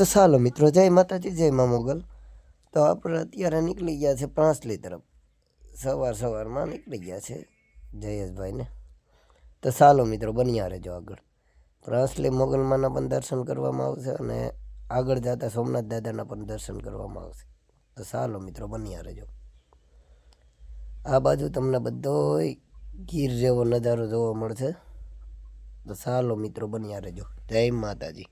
તો ચાલો મિત્રો, જય માતાજી, જય મા મોગલ. તો આપણે અત્યારે નીકળી ગયા છે પ્રાંસલી તરફ. સવારમાં નીકળી ગયા છે જયેશભાઈને. તો ચાલો મિત્રો, બન્યા રહેજો આગળ. પ્રાંસલી મોગલમાના પણ દર્શન કરવામાં આવશે અને આગળ જતા સોમનાથ દાદાના પણ દર્શન કરવામાં આવશે. તો ચાલો મિત્રો, બન્યા રહેજો. આ બાજુ તમને બધો ગીર જેવો નજારો જોવા મળશે. તો ચાલો મિત્રો, બન્યા રહેજો. જય માતાજી.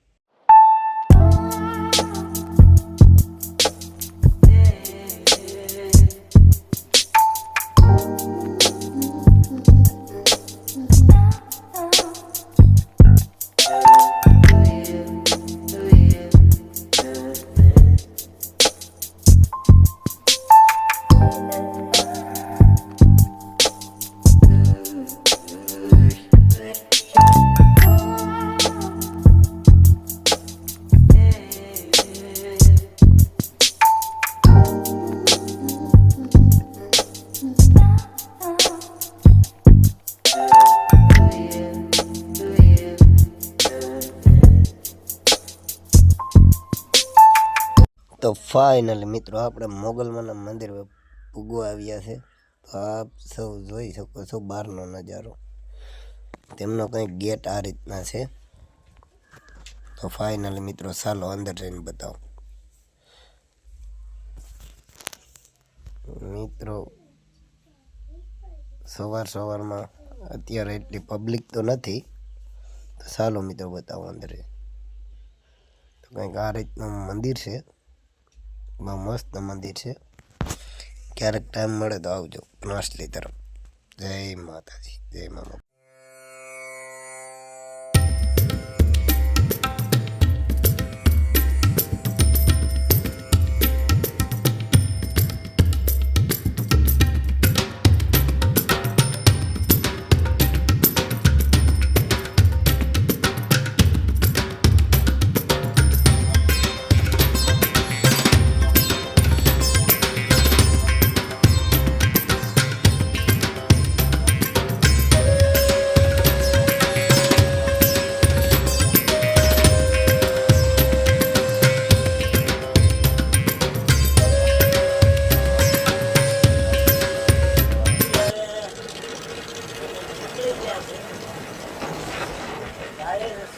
તો ફાઇનલી મિત્રો, આપણે મોગલમાના મંદિર પૂગવા આવ્યા છે. તો આપ સૌ જોઈ શકો છો બહારનો નજારો. તેમનો કંઈક ગેટ આ રીતના છે. તો ફાઇનલી મિત્રો, ચાલો અંદર જઈને બતાવો. મિત્રો, સવારમાં અત્યારે એટલી પબ્લિક તો નથી. તો ચાલો મિત્રો, બતાવો અંદર. તો કંઈક આ રીતનું મંદિર છે. બહુ મસ્ત મંદિર છે. ક્યારેક ટાઈમ મળે તો આવજો પ્રાંસલી તરફ. જય માતાજી, જય મા.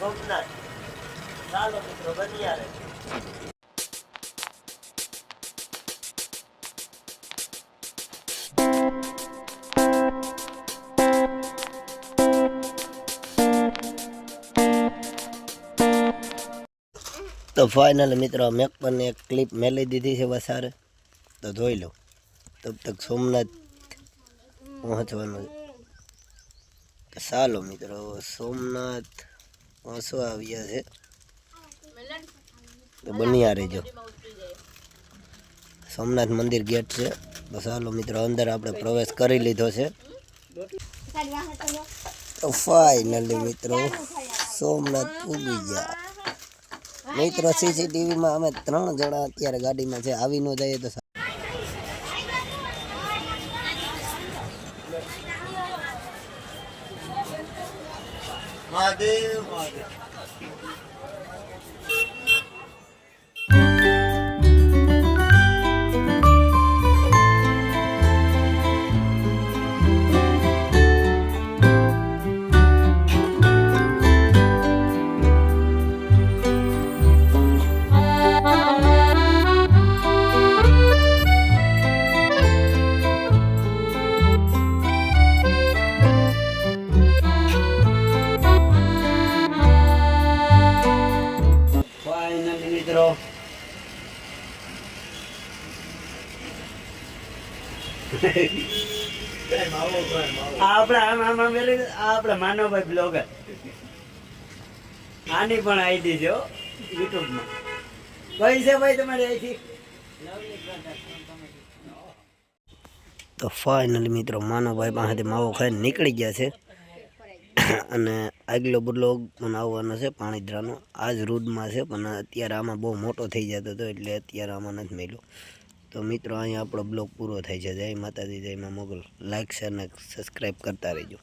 સોમનાથ, ચાલો મિત્રો, બન્યા રહે. તો ફાઇનલ મિત્રો, મેં પણ એક ક્લિપ મેલી દીધી છે વસારે. તો જોઈ લો. તબ તક સોમનાથ પહોંચવાનું. તો ચાલો મિત્રો, સોમનાથ પહોંચવા આવ્યા છે. તો બન્યા રહેજો. સોમનાથ મંદિર ગેટ છે. તો ચાલો મિત્રો, અંદર આપણે પ્રવેશ કરી લીધો છે. તો ફાઇનલી મિત્રો, સોમનાથ પૂગી ગયા. મિત્રો, સીસીટીવીમાં અમે 3 જણા અત્યારે ગાડીમાં છે. આવી ન જઈએ તો મહાદેવ મહાદેવ. આપણે માનવભાઈ બ્લોગર, આની પણ આઈડી છે યુટ્યુબમાં. કઈ છે ભાઈ તમારી આઈડી? તો ફાઇનલી મિત્રો, માનવભાઈ પાસેથી માવો ખાઈને નીકળી ગયા છે. અને આગલો બ્લોગ પણ આવવાનો છે પાણીદ્રાનો. આ જ રૂટમાં છે, પણ અત્યારે આમાં બહુ મોટો થઈ જતો હતો એટલે અત્યારે આમાં નથી મળ્યો. તો મિત્રો, અહીંયા આપણો બ્લોગ પૂરો થાય છે. જય માતાજી, જય મા મોગલ. લાઈક, શેર અને સબસ્ક્રાઈબ કરતા રહેજો.